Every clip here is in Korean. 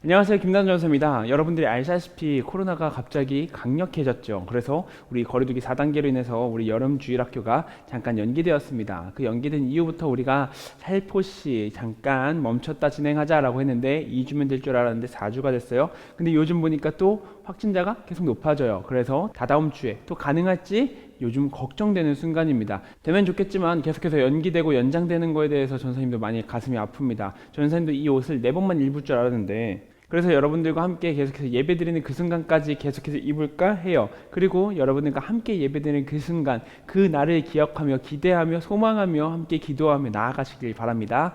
안녕하세요. 김남준 선수입니다. 여러분들이 알다시피 코로나가 갑자기 강력해졌죠. 그래서 우리 거리두기 4단계로 인해서 우리 여름 주일학교가 잠깐 연기되었습니다. 그 연기된 이후부터 우리가 살포시 잠깐 멈췄다 진행하자라고 했는데 2주면 될 줄 알았는데 4주가 됐어요. 근데 요즘 보니까 또 확진자가 계속 높아져요. 그래서 다다음 주에 또 가능할지 요즘 걱정되는 순간입니다. 되면 좋겠지만 계속해서 연기되고 연장되는 거에 대해서 전사님도 많이 가슴이 아픕니다. 전사님도 이 옷을 4번만 입을 줄 알았는데, 그래서 여러분들과 함께 계속해서 예배드리는 그 순간까지 계속해서 입을까 해요. 그리고 여러분들과 함께 예배드리는 그 순간, 그 날을 기억하며 기대하며 소망하며 함께 기도하며 나아가시길 바랍니다.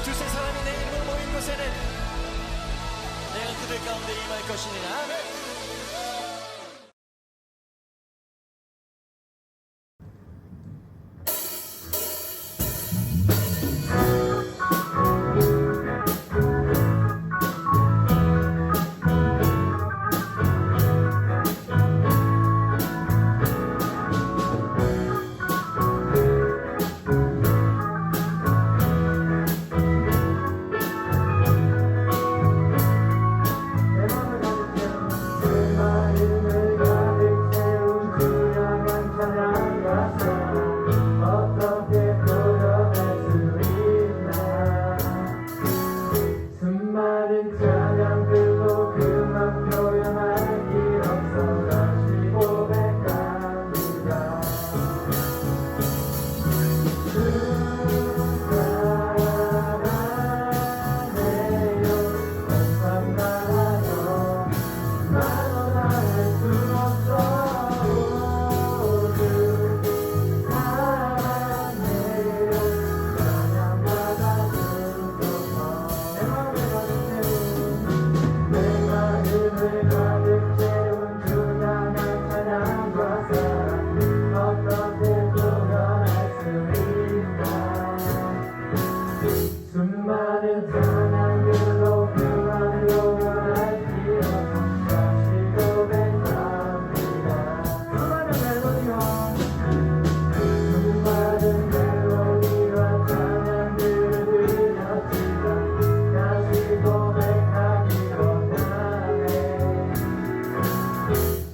두세 사람이 내 이름으로 모인 곳에는 내가 그들 가운데 임할 것이니 아멘.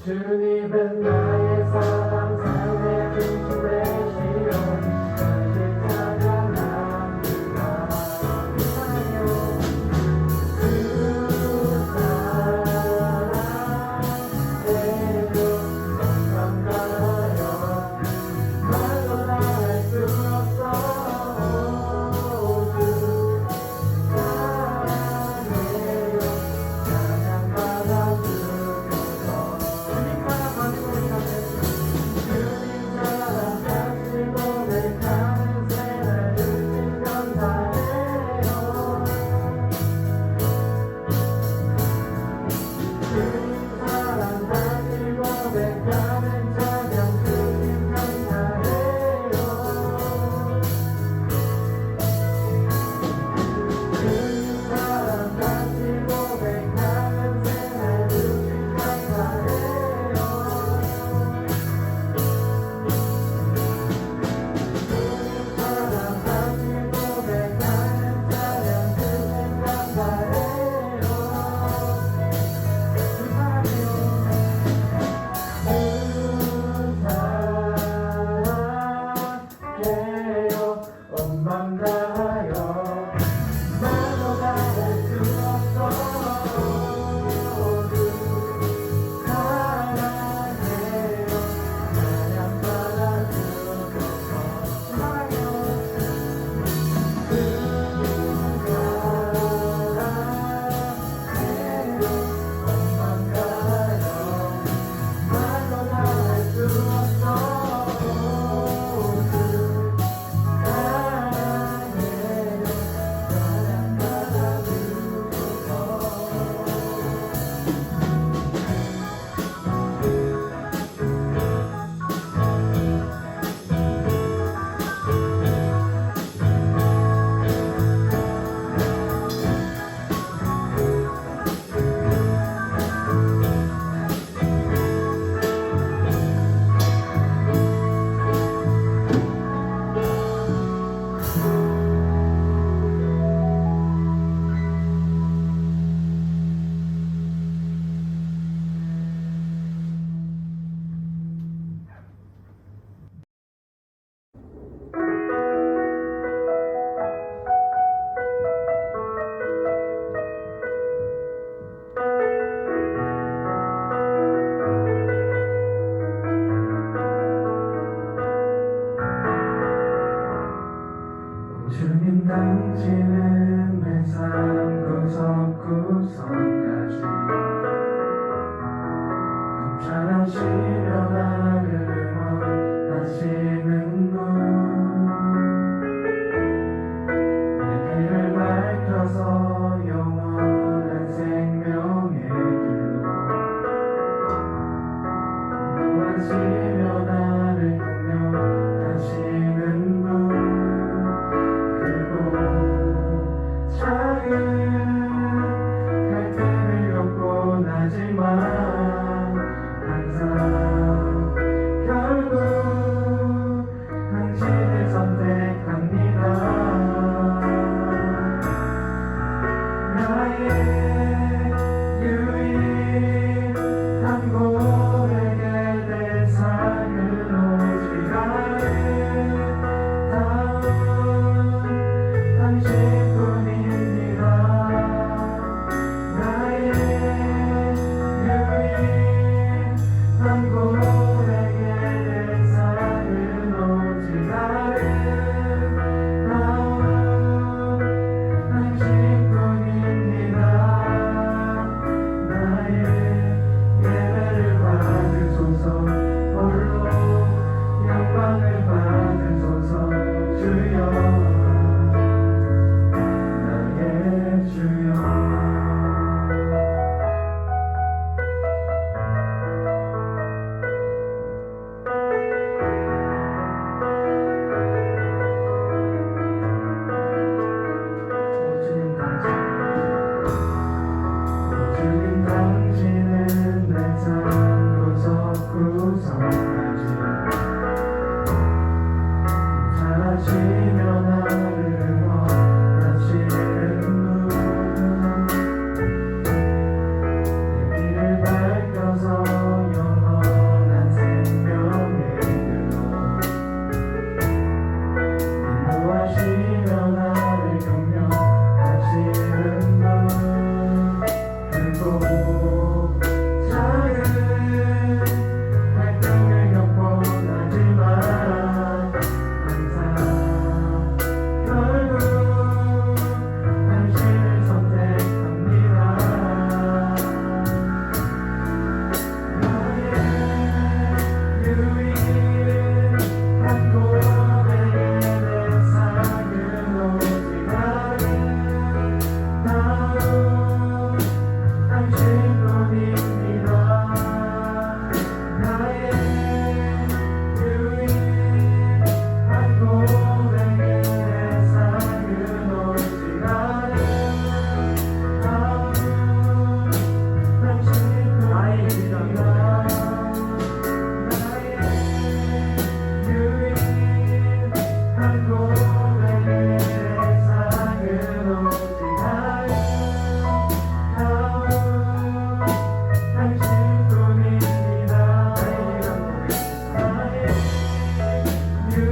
주님은 나의 사랑 삶의 중심의 시련 그를 찬양합니다. 그 사랑에도 감사하여 말로 다 할 수 없어. 주 사랑해요 찬양받아 주소서. 주님 사랑 받고 있는 당신은 내 삶 구석구석까지 감찰하시며 나를 응원하시는 분 내 길을 밝혀서 영원한 생명의 길로 인도하시며 나를 공명하시는 분 크고 작은 갈등을 겪곤 하지만 항상 결국 당신을 선택합니다. 나의 유일한 고백에 내 삶을 오직 아름다운 당신뿐입니다. 나의 유일한 고백에 내 삶을 오직 아름다운 당신뿐입니다. 나의 예배를 받으소서 홀로 영광을 받으소서 주여 나의 주여 주님 당신은 내 삶 구석구석까지 감찰하시며 나를 응원하시는 분 내 길을 밝혀서 영원한 생명의 길로 인도하시며 나를 경영하시는 분 크고 작은 갈등을 겪곤 하지만 항상 결국 당신을 선택합니다. 나의 유일한 고백에 내 삶을 오직 아름다운 당신뿐입니다. 나의 유일한 고백에 내 삶을 오직 아름다운 당신뿐입니다. 나의 유일한 고백에 내 삶을 오직 당신뿐입니다. 나의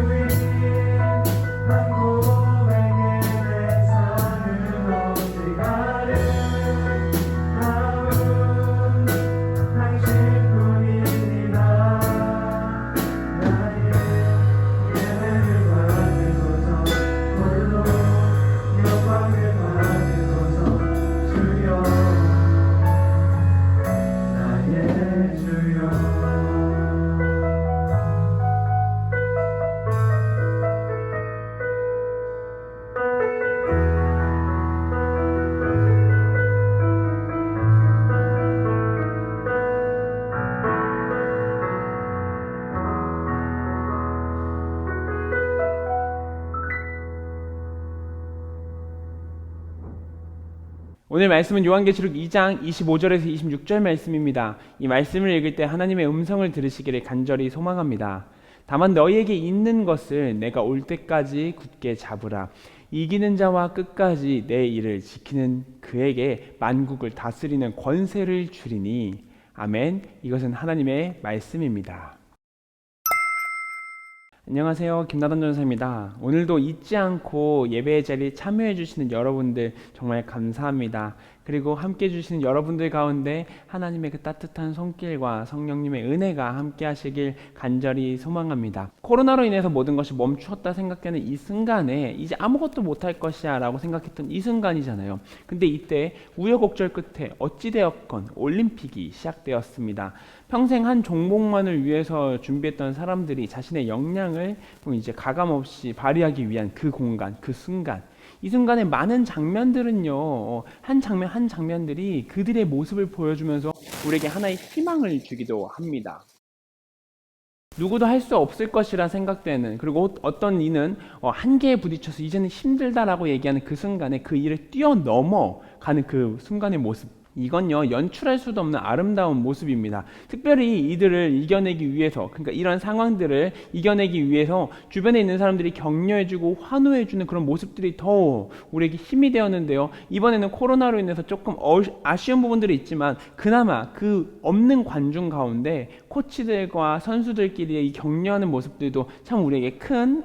유일한 고백에 내 삶을 오직 아름다운 당신뿐입니다. 나의 예배를 받으소서 홀로 영광을 받으소서 주여 나의 주여 오늘 말씀은 요한계시록 2장 25절에서 26절 말씀입니다. 이 말씀을 읽을 때 하나님의 음성을 들으시기를 간절히 소망합니다. 다만 너희에게 있는 것을 내가 올 때까지 굳게 잡으라. 이기는 자와 끝까지 내 일을 지키는 그에게 만국을 다스리는 권세를 주리니. 아멘. 이것은 하나님의 말씀입니다. 안녕하세요. 김나단 전사입니다. 오늘도 잊지 않고 예배의 자리에 참여해 주시는 여러분들 정말 감사합니다. 그리고 함께 해주시는 여러분들 가운데 하나님의 그 따뜻한 손길과 성령님의 은혜가 함께 하시길 간절히 소망합니다. 코로나로 인해서 모든 것이 멈추었다 생각되는 이 순간에 이제 아무것도 못할 것이야 라고 생각했던 이 순간이잖아요. 근데 이때 우여곡절 끝에 어찌되었건 올림픽이 시작되었습니다. 평생 한 종목만을 위해서 준비했던 사람들이 자신의 역량을 이제 가감없이 발휘하기 위한 그 공간, 그 순간, 이 순간의 많은 장면들은요, 한 장면 한 장면들이 그들의 모습을 보여주면서 우리에게 하나의 희망을 주기도 합니다. 누구도 할 수 없을 것이라 생각되는, 그리고 어떤 이는 한계에 부딪혀서 이제는 힘들다라고 얘기하는 그 순간에 그 일을 뛰어넘어 가는 그 순간의 모습, 이건요 연출할 수도 없는 아름다운 모습입니다. 특별히 이들을 이겨내기 위해서, 그러니까 이런 상황들을 이겨내기 위해서 주변에 있는 사람들이 격려해주고 환호해주는 그런 모습들이 더 우리에게 힘이 되었는데요. 이번에는 코로나로 인해서 조금 아쉬운 부분들이 있지만 그나마 그 없는 관중 가운데 코치들과 선수들끼리 이 격려하는 모습들도 참 우리에게 큰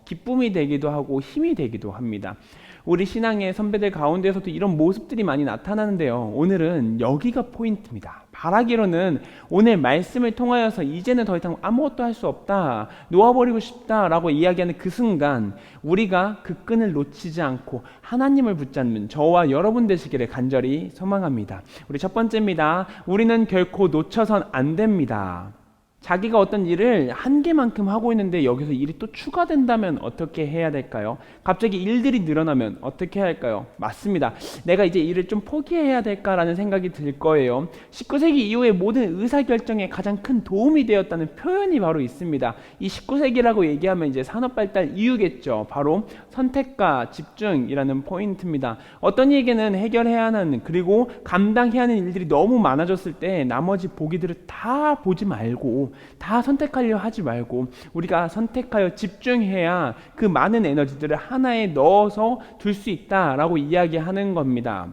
기쁨이 되기도 하고 힘이 되기도 합니다. 우리 신앙의 선배들 가운데서도 이런 모습들이 많이 나타나는데요. 오늘은 여기가 포인트입니다. 바라기로는 오늘 말씀을 통하여서 이제는 더 이상 아무것도 할 수 없다, 놓아버리고 싶다 라고 이야기하는 그 순간 우리가 그 끈을 놓치지 않고 하나님을 붙잡는 저와 여러분 되시기를 간절히 소망합니다. 우리 첫 번째입니다. 우리는 결코 놓쳐선 안 됩니다. 자기가 어떤 일을 한계만큼 하고 있는데 여기서 일이 또 추가된다면 어떻게 해야 될까요? 갑자기 일들이 늘어나면 어떻게 해야 할까요? 맞습니다. 내가 이제 일을 좀 포기해야 될까라는 생각이 들 거예요. 19세기 이후의 모든 의사결정에 가장 큰 도움이 되었다는 표현이 바로 있습니다. 이 19세기라고 얘기하면 이제 산업발달 이후겠죠. 바로 선택과 집중이라는 포인트입니다. 어떤 일에게는 해결해야 하는, 그리고 감당해야 하는 일들이 너무 많아졌을 때 나머지 보기들을 다 보지 말고, 다 선택하려 하지 말고 우리가 선택하여 집중해야 그 많은 에너지들을 하나에 넣어서 둘 수 있다라고 이야기하는 겁니다.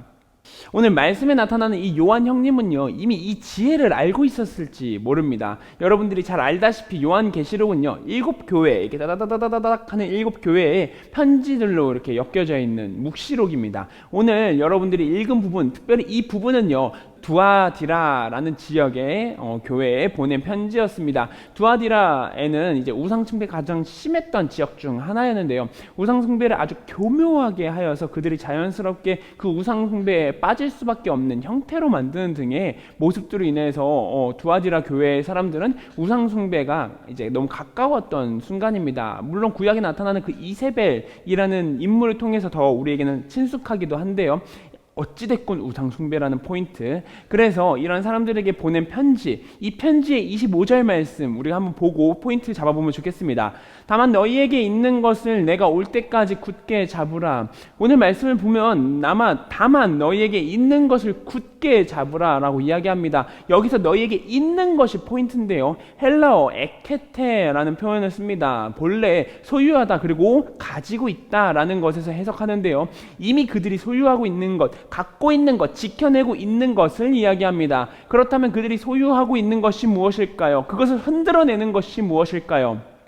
오늘 말씀에 나타나는 이 요한 형님은요 이미 이 지혜를 알고 있었을지 모릅니다. 여러분들이 잘 알다시피 요한계시록은요 7교회, 이렇게 다다다다다닥 하는 7교회의 편지들로 이렇게 엮여져 있는 묵시록입니다. 오늘 여러분들이 읽은 부분, 특별히 이 부분은요 두아디라라는 지역의 교회에 보낸 편지였습니다. 두아디라에는 이제 우상숭배가 가장 심했던 지역 중 하나였는데요. 우상숭배를 아주 교묘하게 하여서 그들이 자연스럽게 그 우상숭배에 빠질 수밖에 없는 형태로 만드는 등의 모습들로 인해서 두아디라 교회의 사람들은 우상숭배가 이제 너무 가까웠던 순간입니다. 물론 구약에 나타나는 그 이세벨이라는 인물을 통해서 더 우리에게는 친숙하기도 한데요. 어찌됐건 우상숭배라는 포인트. 그래서 이런 사람들에게 보낸 편지, 이 편지의 25절 말씀 우리가 한번 보고 포인트 잡아보면 좋겠습니다. 다만 너희에게 있는 것을 내가 올 때까지 굳게 잡으라. 오늘 말씀을 보면 다만 너희에게 있는 것을 굳게 잡으라 라고 이야기합니다. 여기서 너희에게 있는 것이 포인트인데요, 헬라어 에케테라는 표현을 씁니다. 본래 소유하다, 그리고 가지고 있다 라는 것에서 해석하는데요, 이미 그들이 소유하고 있는 것, 갖고 있는 것, 지켜내고 있는 것을 이야기합니다. 그렇다면 그들이 소유하고 있는 것이 무엇일까요? 그것을 흔들어내는 것이 무엇일까요?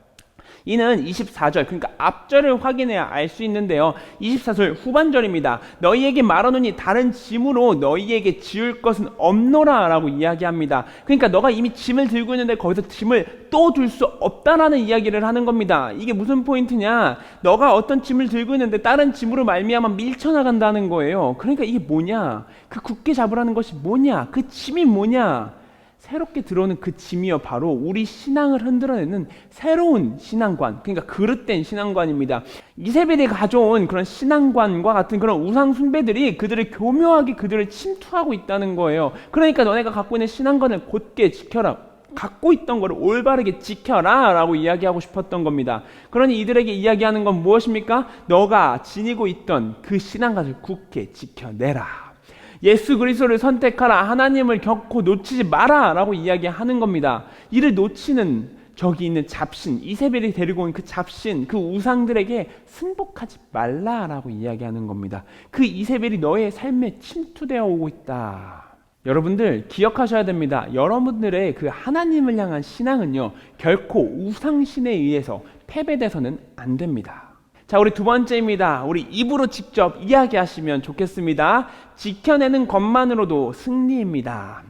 이는 24절, 그러니까 앞절을 확인해야 알 수 있는데요, 24절 후반절입니다. 너희에게 말하노니 다른 짐으로 너희에게 지울 것은 없노라 라고 이야기합니다. 그러니까 너가 이미 짐을 들고 있는데 거기서 짐을 또 둘 수 없다라는 이야기를 하는 겁니다. 이게 무슨 포인트냐, 너가 어떤 짐을 들고 있는데 다른 짐으로 말미암아 밀쳐나간다는 거예요. 그러니까 이게 뭐냐, 그 굳게 잡으라는 것이 뭐냐, 그 짐이 뭐냐, 새롭게 들어오는 그 짐이요 바로 우리 신앙을 흔들어내는 새로운 신앙관, 그러니까 그릇된 신앙관입니다. 이세벨이 가져온 그런 신앙관과 같은 그런 우상 숭배들이 그들을 교묘하게 그들을 침투하고 있다는 거예요. 그러니까 너네가 갖고 있는 신앙관을 곧게 지켜라, 갖고 있던 것을 올바르게 지켜라 라고 이야기하고 싶었던 겁니다. 그러니 이들에게 이야기하는 건 무엇입니까? 너가 지니고 있던 그 신앙관을 굳게 지켜내라, 예수 그리스도를 선택하라, 하나님을 결코 놓치지 마라 라고 이야기하는 겁니다. 이를 놓치는 저기 있는 잡신, 이세벨이 데리고 온 그 잡신, 그 우상들에게 승복하지 말라라고 이야기하는 겁니다. 그 이세벨이 너의 삶에 침투되어 오고 있다. 여러분들 기억하셔야 됩니다. 여러분들의 그 하나님을 향한 신앙은요 결코 우상신에 의해서 패배돼서는 안 됩니다. 자, 우리 두 번째입니다. 우리 입으로 직접 이야기하시면 좋겠습니다. 지켜내는 것만으로도 승리입니다.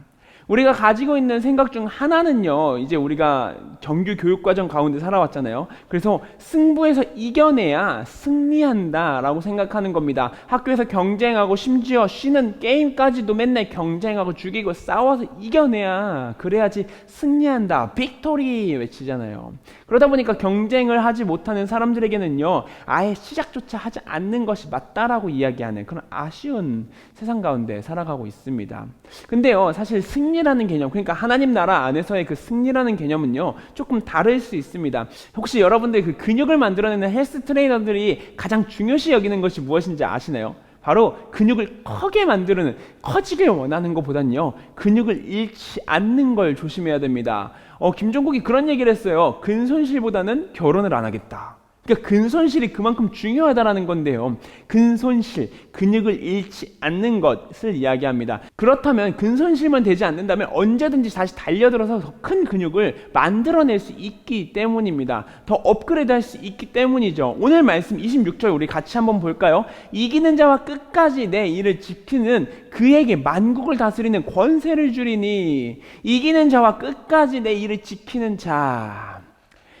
우리가 가지고 있는 생각 중 하나는요, 이제 우리가 정규 교육과정 가운데 살아왔잖아요. 그래서 승부에서 이겨내야 승리한다라고 생각하는 겁니다. 학교에서 경쟁하고 심지어 쉬는 게임까지도 맨날 경쟁하고 죽이고 싸워서 이겨내야, 그래야지 승리한다. 빅토리 외치잖아요. 그러다 보니까 경쟁을 하지 못하는 사람들에게는요, 아예 시작조차 하지 않는 것이 맞다라고 이야기하는 그런 아쉬운 세상 가운데 살아가고 있습니다. 근데요, 사실 승리라는 개념, 그러니까 하나님 나라 안에서의 그 승리라는 개념은요, 조금 다를 수 있습니다. 혹시 여러분들 그 근육을 만들어내는 헬스 트레이너들이 가장 중요시 여기는 것이 무엇인지 아시나요? 바로 근육을 크게 만드는, 커지길 원하는 것보단요, 근육을 잃지 않는 걸 조심해야 됩니다. 김종국이 그런 얘기를 했어요. 근손실보다는 결혼을 안 하겠다. 그러니까 근손실이 그만큼 중요하다라는 건데요. 근손실, 근육을 잃지 않는 것을 이야기합니다. 그렇다면 근손실만 되지 않는다면 언제든지 다시 달려들어서 더 큰 근육을 만들어낼 수 있기 때문입니다. 더 업그레이드 할 수 있기 때문이죠. 오늘 말씀 26절 우리 같이 한번 볼까요? 이기는 자와 끝까지 내 일을 지키는 그에게 만국을 다스리는 권세를 주리니. 이기는 자와 끝까지 내 일을 지키는 자,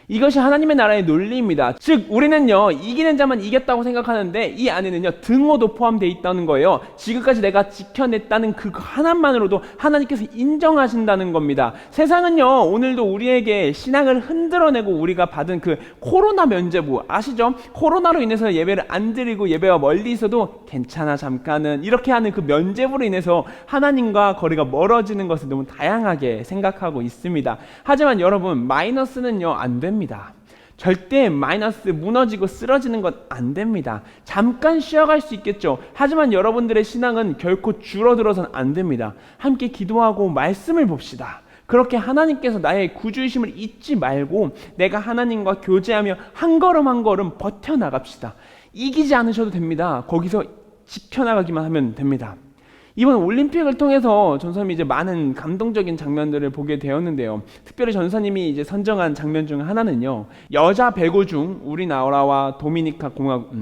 이것이 하나님의 나라의 논리입니다. 즉 우리는요, 이기는 자만 이겼다고 생각하는데 이 안에는요, 등호도 포함되어 있다는 거예요. 지금까지 내가 지켜냈다는 그 하나만으로도 하나님께서 인정하신다는 겁니다. 세상은요, 오늘도 우리에게 신앙을 흔들어내고 우리가 받은 그 코로나 면죄부 아시죠? 코로나로 인해서 예배를 안 드리고 예배와 멀리 있어도 괜찮아 잠깐은, 이렇게 하는 그 면죄부로 인해서 하나님과 거리가 멀어지는 것을 너무 다양하게 생각하고 있습니다. 하지만 여러분, 마이너스는요 안 됩니다. 절대 마이너스, 무너지고 쓰러지는 건 안 됩니다. 잠깐 쉬어갈 수 있겠죠. 하지만 여러분들의 신앙은 결코 줄어들어서는 안 됩니다. 함께 기도하고 말씀을 봅시다. 그렇게 하나님께서 나의 구주이심을 잊지 말고 내가 하나님과 교제하며 한 걸음 한 걸음 버텨나갑시다. 이기지 않으셔도 됩니다. 거기서 지켜나가기만 하면 됩니다. 이번 올림픽을 통해서 전사님이 이제 많은 감동적인 장면들을 보게 되었는데요. 특별히 전사님이 이제 선정한 장면 중 하나는요, 여자 배구 중 우리나라와 도미니카 공화국,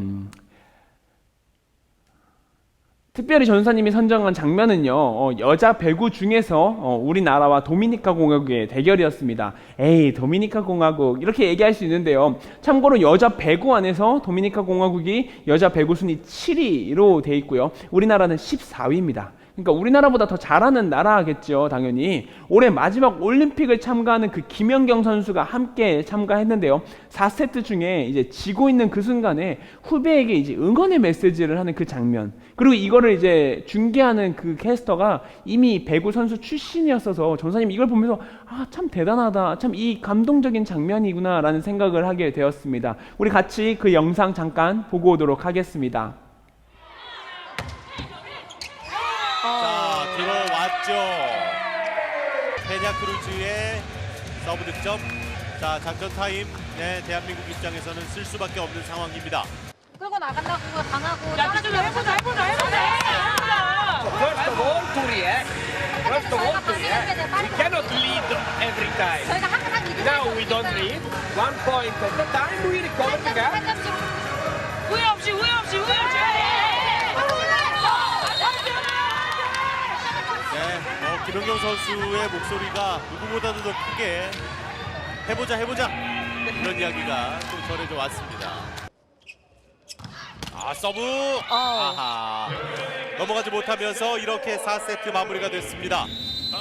특별히 전사님이 선정한 장면은요, 여자 배구 중에서 우리나라와 도미니카 공화국의 대결이었습니다. 에이, 도미니카 공화국 이렇게 얘기할 수 있는데요. 참고로 여자 배구 안에서 도미니카 공화국이 여자 배구 순위 7위로 돼 있고요. 우리나라는 14위입니다. 그러니까 우리나라보다 더 잘하는 나라겠죠, 당연히. 올해 마지막 올림픽을 참가하는 그 김연경 선수가 함께 참가했는데요. 4세트 중에 이제 지고 있는 그 순간에 후배에게 이제 응원의 메시지를 하는 그 장면. 그리고 이거를 이제 중계하는 그 캐스터가 이미 배구 선수 출신이었어서 전사님 이걸 보면서 참 대단하다. 참 이 감동적인 장면이구나라는 생각을 하게 되었습니다. 우리 같이 그 영상 잠깐 보고 오도록 하겠습니다. 자, 들어왔죠. 페냐크루즈의 서브 득점. 자, 작전 타임. 네, 대한민국 입장에서는 쓸 수밖에 없는 상황입니다. 끌고 나간다고 당하고 해보자. First of all, to react. First of all, to react. We cannot lead every time. 저희가 항상 이기는 Now we don't lead. 1 point at a time. We recover the gap. 후회 없이 네, 김연경 선수의 목소리가 누구보다도 더 크게 해보자 이런 이야기가 좀 전해져 왔습니다. 서브 아하, 넘어가지 못하면서 이렇게 4세트 마무리가 됐습니다.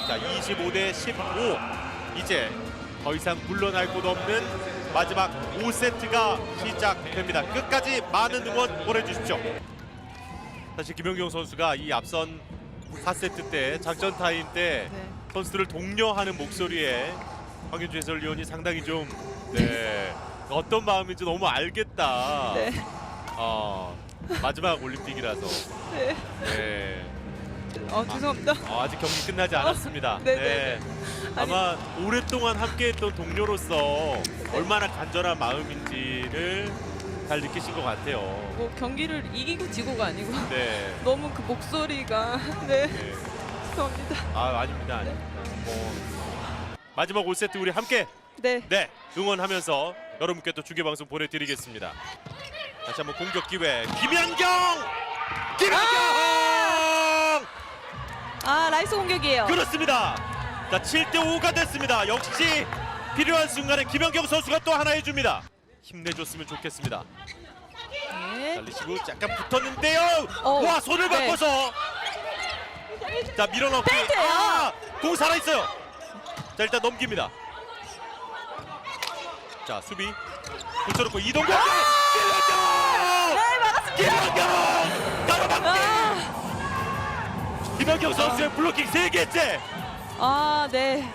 자, 25대 15. 이제 더 이상 물러날 곳 없는 마지막 5세트가 시작됩니다. 끝까지 많은 응원 보내주십시오. 사실 김연경 선수가 이 앞선 4세트 때 작전 타임 때 선수들을 독려하는 목소리에 황윤주 해설위원이 상당히 좀 어떤 마음인지 너무 알겠다. 네. 마지막 올림픽이라서. 네. 죄송합니다. 아직 경기 끝나지 않았습니다. 네네네. 아마 오랫동안 함께했던 동료로서 얼마나 간절한 마음인지를 잘 느끼신 것 같아요. 뭐 경기를 이기고 지고가 아니고 네. 너무 그 목소리가 죄송합니다. 아닙니다. 마지막 5세트 우리 함께 네. 응원하면서 여러분께 또 중계방송 보내드리겠습니다. 다시 한번 공격 기회. 김연경! 라이스 공격이에요. 그렇습니다. 자, 7대5가 됐습니다. 역시 필요한 순간에 김연경 선수가 또 하나 해줍니다. 힘내줬으면 좋겠습니다. 네. 자, 리시브 약간 붙었는데요. 어, 와, 손을 네. 바꿔서. 자, 밀어넣기. 페인트예요. 공 살아있어요. 자, 일단 넘깁니다. 자, 수비 붙여놓고 이동국. 네, 막았습니다. 김연경! 따라막기! 김연경 선수의 블로킹 3개째. 네.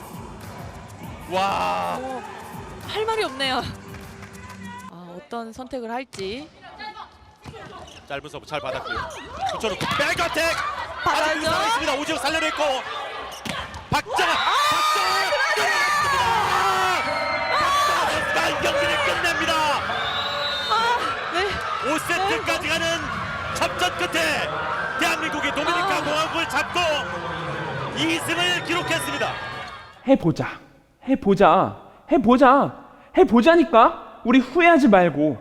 와. 할 말이 없네요. 어떤 선택을 할지. 짧은 서브 잘 받았고요. 붙여놓고 백어택. 받아야죠. 살아있습니다. 오지호 살려냈고. 박정아. 박정아 경기를 끝냅니다. 네. 5세트까지 가는 접전 끝에 대한민국이 도미니카 공화국을 잡고 2승을 기록했습니다. 해보자니까. 우리 후회하지 말고.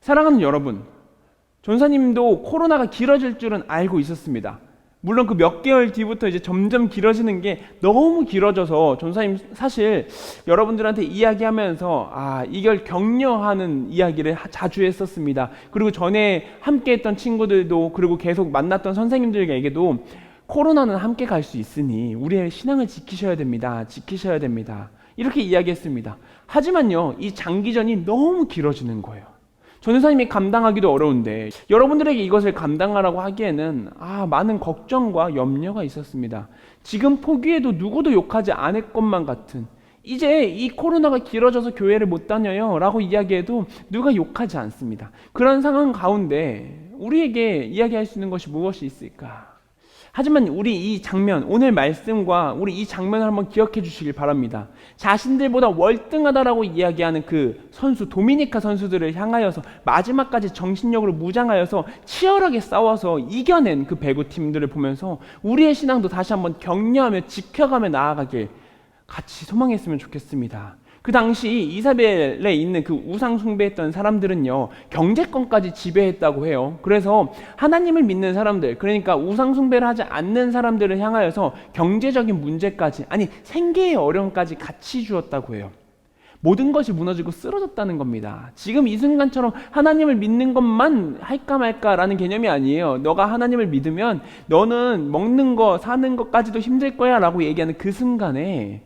사랑하는 여러분, 전사님도 코로나가 길어질 줄은 알고 있었습니다. 물론 그 몇 개월 뒤부터 이제 점점 길어지는 게 너무 길어져서 전사님 사실 여러분들한테 이야기하면서 이걸 격려하는 이야기를 자주 했었습니다. 그리고 전에 함께 했던 친구들도, 그리고 계속 만났던 선생님들에게도 코로나는 함께 갈 수 있으니 우리의 신앙을 지키셔야 됩니다. 이렇게 이야기했습니다. 하지만요, 이 장기전이 너무 길어지는 거예요. 전도사님이 감당하기도 어려운데 여러분들에게 이것을 감당하라고 하기에는 많은 걱정과 염려가 있었습니다. 지금 포기해도 누구도 욕하지 않을 것만 같은, 이제 이 코로나가 길어져서 교회를 못 다녀요 라고 이야기해도 누가 욕하지 않습니다. 그런 상황 가운데 우리에게 이야기할 수 있는 것이 무엇이 있을까? 하지만 우리 이 장면, 오늘 말씀과 우리 이 장면을 한번 기억해 주시길 바랍니다. 자신들보다 월등하다라고 이야기하는 그 선수, 도미니카 선수들을 향하여서 마지막까지 정신력으로 무장하여서 치열하게 싸워서 이겨낸 그 배구 팀들을 보면서 우리의 신앙도 다시 한번 격려하며 지켜가며 나아가길 같이 소망했으면 좋겠습니다. 그 당시 이사벨에 있는 그 우상 숭배했던 사람들은요, 경제권까지 지배했다고 해요. 그래서 하나님을 믿는 사람들, 그러니까 우상 숭배를 하지 않는 사람들을 향하여서 경제적인 문제까지, 아니 생계의 어려움까지 같이 주었다고 해요. 모든 것이 무너지고 쓰러졌다는 겁니다. 지금 이 순간처럼 하나님을 믿는 것만 할까 말까라는 개념이 아니에요. 너가 하나님을 믿으면 너는 먹는 거, 사는 것까지도 힘들 거야 라고 얘기하는 그 순간에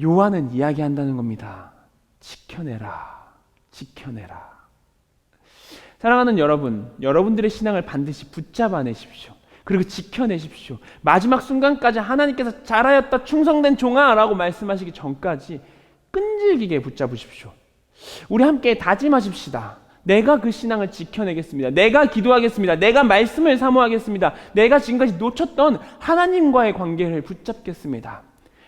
요한은 이야기한다는 겁니다. 지켜내라. 사랑하는 여러분, 여러분들의 신앙을 반드시 붙잡아내십시오. 그리고 지켜내십시오. 마지막 순간까지 하나님께서 잘하였다 충성된 종아 라고 말씀하시기 전까지 끈질기게 붙잡으십시오. 우리 함께 다짐하십시다. 내가 그 신앙을 지켜내겠습니다. 내가 기도하겠습니다. 내가 말씀을 사모하겠습니다. 내가 지금까지 놓쳤던 하나님과의 관계를 붙잡겠습니다.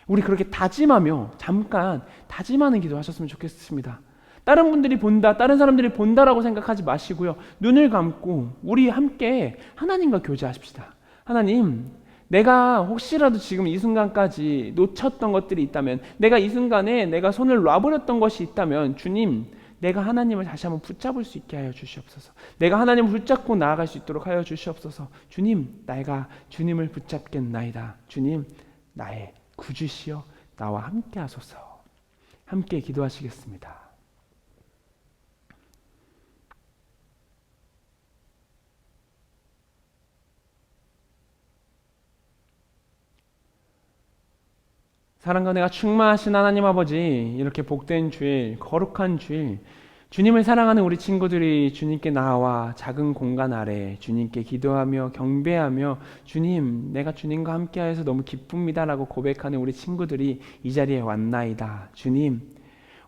우리 그렇게 다짐하며 잠깐 다짐하는 기도 하셨으면 좋겠습니다. 다른 분들이 본다, 다른 사람들이 본다라고 생각하지 마시고요. 눈을 감고 우리 함께 하나님과 교제하십시다. 하나님, 내가 혹시라도 지금 이 순간까지 놓쳤던 것들이 있다면, 내가 이 순간에 내가 손을 놔버렸던 것이 있다면 주님, 내가 하나님을 다시 한번 붙잡을 수 있게 하여 주시옵소서. 내가 하나님을 붙잡고 나아갈 수 있도록 하여 주시옵소서. 주님, 내가 주님을 붙잡겠나이다. 주님, 나의 구주시여 나와 함께 하소서. 함께 기도하시겠습니다. 사랑과 은혜가 충만하신 하나님 아버지, 이렇게 복된 주일, 거룩한 주일, 주님을 사랑하는 우리 친구들이 주님께 나와 작은 공간 아래 주님께 기도하며 경배하며 주님, 내가 주님과 함께하여서 너무 기쁩니다 라고 고백하는 우리 친구들이 이 자리에 왔나이다. 주님,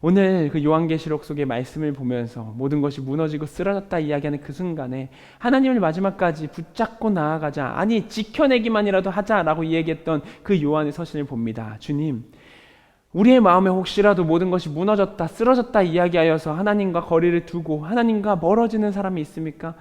오늘 그 요한계시록 속의 말씀을 보면서 모든 것이 무너지고 쓰러졌다 이야기하는 그 순간에 하나님을 마지막까지 붙잡고 나아가자, 아니 지켜내기만이라도 하자라고 이야기했던 그 요한의 서신을 봅니다. 주님, 우리의 마음에 혹시라도 모든 것이 무너졌다, 쓰러졌다 이야기하여서 하나님과 거리를 두고 하나님과 멀어지는 사람이 있습니까?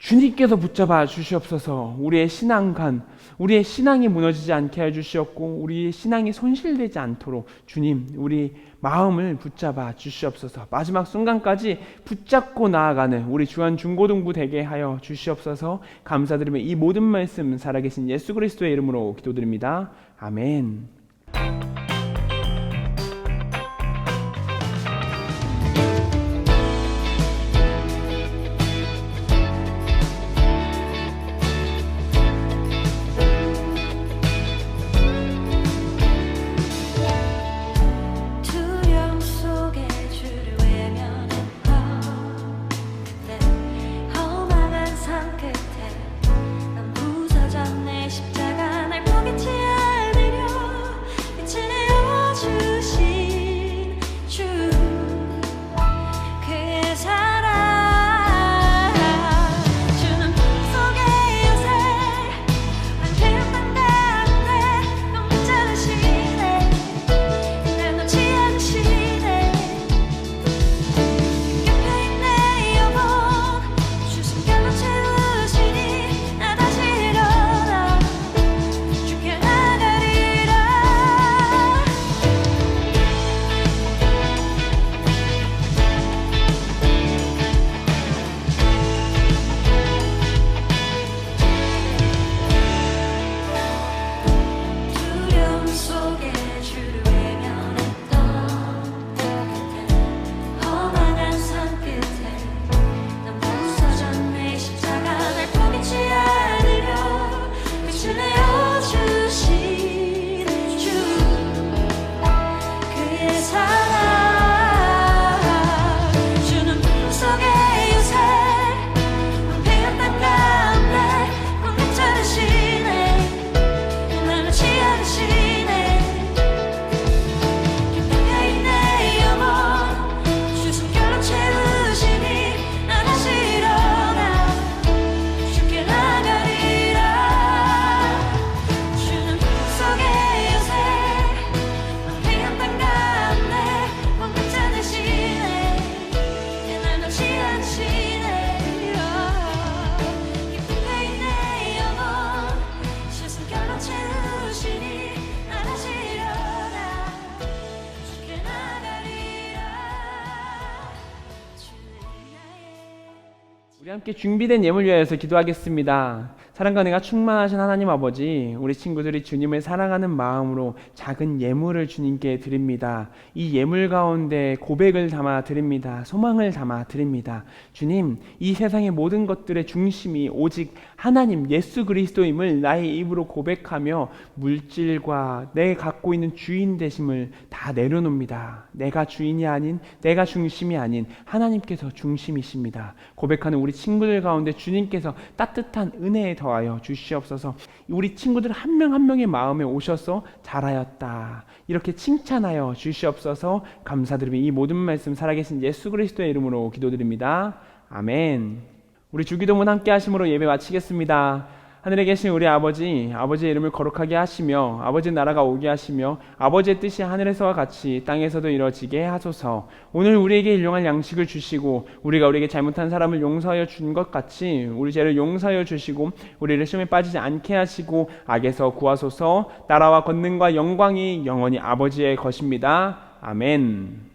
주님께서 붙잡아 주시옵소서. 우리의 신앙관, 우리의 신앙이 무너지지 않게 해주시옵고 우리의 신앙이 손실되지 않도록 주님 우리 마음을 붙잡아 주시옵소서. 마지막 순간까지 붙잡고 나아가는 우리 주한 중고등부 되게 하여 주시옵소서. 감사드리며 이 모든 말씀 살아계신 예수 그리스도의 이름으로 기도드립니다. 아멘. 두려움 속에 주를 외면했던 그때 험한 삶 끝에 난 부서졌네. 십자가 날 포기치 않으려 빛을 내어주신 주 그의 사랑 주는 품속의 요새 완벽한 가운데 꼭 붙잡으시네. 날 놓지 않으시네. 옆에 있네 영원 주 숨결로 채우시니 나 다시 일어나 주께 나가리라. 두려움 속에 주를 외면했던 그때 험한 삶 끝에 난 부서졌네. 십자가 날 포기치 않으려 빛을 내어주신 주 그의 사랑 주는 품속의 요새 완벽한 땅 가운데 꼭 붙잡으시네. 날 놓지 않으시네. 옆에 있네 영원 주 숨결로 채우시니 나 다시 일어나 주께 나가리라. 주는 품속의 요새 완벽한 땅 가운데 꼭 붙잡으시네. 날 놓지 않으시네. 옆에 있네 영원 주 숨결로 채우시니 나 다시 일어나 주께 나가리라. 주는 나의 우리 함께 준비된 예물 위하여서 기도하겠습니다. 사랑과 은혜가 충만하신 하나님 아버지, 우리 친구들이 주님을 사랑하는 마음으로 작은 예물을 주님께 드립니다. 이 예물 가운데 고백을 담아 드립니다. 소망을 담아 드립니다. 주님, 이 세상의 모든 것들의 중심이 오직 하나님 예수 그리스도임을 나의 입으로 고백하며 물질과 내 갖고 있는 주인 되심을 다 내려놓습니다. 내가 주인이 아닌, 내가 중심이 아닌 하나님께서 중심이십니다. 고백하는 우리 친구들 가운데 주님께서 따뜻한 은혜에 더하여 주시옵소서. 우리 친구들 한 명 한 명의 마음에 오셔서 잘하였다 이렇게 칭찬하여 주시옵소서. 감사드리며 이 모든 말씀 살아계신 예수 그리스도의 이름으로 기도드립니다. 아멘. 우리 주기도문 함께 하심으로 예배 마치겠습니다. 하늘에 계신 우리 아버지, 아버지의 이름을 거룩하게 하시며 아버지의 나라가 오게 하시며 아버지의 뜻이 하늘에서와 같이 땅에서도 이루어지게 하소서. 오늘 우리에게 일용할 양식을 주시고 우리가 우리에게 잘못한 사람을 용서하여 준 것 같이 우리 죄를 용서하여 주시고 우리를 시험에 빠지지 않게 하시고 악에서 구하소서. 나라와 권능과 영광이 영원히 아버지의 것입니다. 아멘.